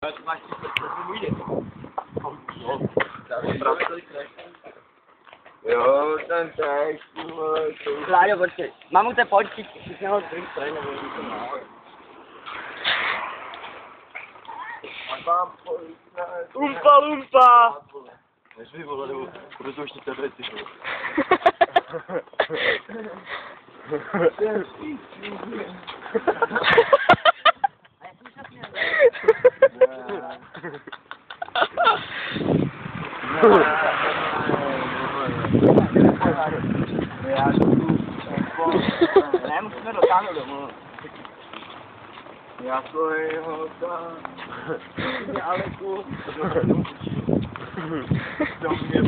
Máš ti Jo, ten text, Láďo, počkej. Mamute, pojď, si ho stroj, nebo něco to má. Lumpa! Než mi vole, nebo budu to ještě tebe, ty vole. Ne, musíme dotáhnout domů. Já svojho Mě Aleku. do mě.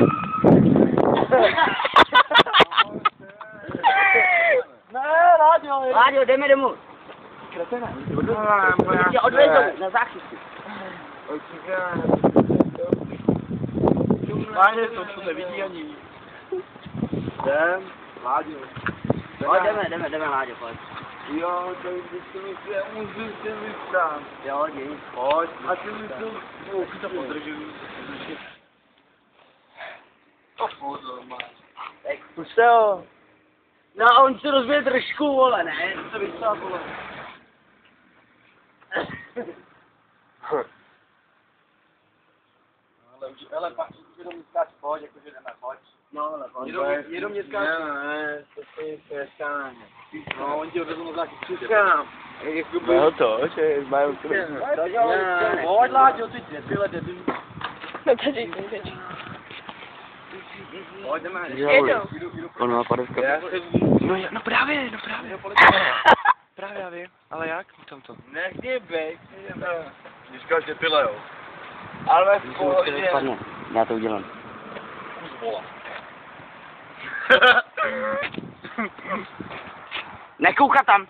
Ne, Láďo, jdeme domů. Tě odvezou na záchytku. Vážně, to nevidí ani. Jdem, Láďo. Jdeme, Láďo, pojď. Jo, to je vždycky můžu si vystát. Jo, jdi. Pojď, a ty mi to... To podržuji. To pohodl, máš. Puš se ho. No, on se rozbije držku, vole, ne? To vystát, vole. Ale pak jenom skáč, pojď, jakože jdeme, pojď. No, ale pojď. Jenom mě skáč. Ne, to si přestáň. No, oni ti odvezou na záchytku. Přestáň. Bylo to, že mají to. Pojď, Láďo, ty debile, debil. No tady jdu teď. Pojď, jdeme. On má padovka. No právě. Právě já vím, ale jak? Tam to. Nechci bejt, jdeme. Říkáš debile, jo. Ale v pohodě. Spadne. Já to udělám. Kus vola. Nekoukat tam.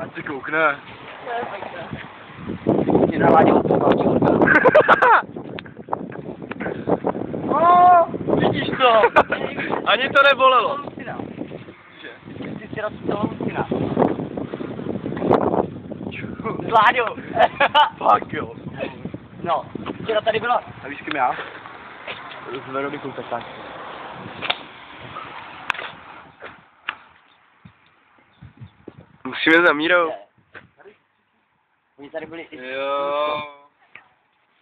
Ať si koukne. Mě na Láďo Vidíš to? Ani to nebolelo. Ty si rozpěl Lucina. Láďo. Fuck jo. No, včera tady byla. A víš, kým já? S Veronikou tak. Musíme za Mírou. Oni tady byli i Jo.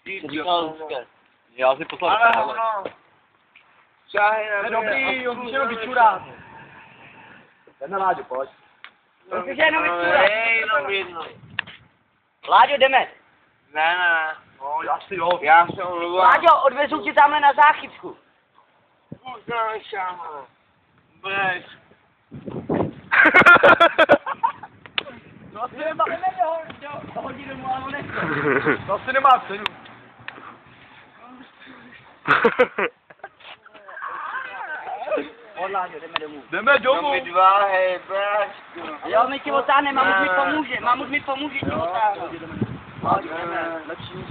Jsi říkal Lucka. Já si poslal Ale tohle. ono. Šáhy na To je dobrý, on musí jenom vyčurát. Jdeme, Láďo, pojď. Protože jenom vyčura. Jenom jedno. Láďo, jdeme. Ne. No, asi jo. Já se omluvám. Láďo, odvezu tě tamhle na záchytku. Uznám šáma. Breš. To asi nemá, hodí domů, ale on nechce. To asi nemá cenu. Pojď, Láďo, jdeme domů. Jdeme No domů. my dva, hej, brášku. Jo, my ti otáhneme, Mamut mi pomůže ti otáhnout. Pojď, jdeme. Lepší než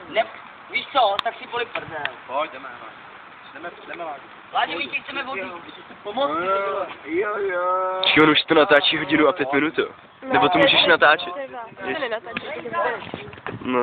Ne, víš co, tak si boli prdel. Pojď, jdeme, Láďo. Láďo, my ti chceme vodit. Pomoc. Jo. On už to natáčí 1 hodinu a 5 minut, jo. Nebo to můžeš natáčet. To nenatáčíš. No.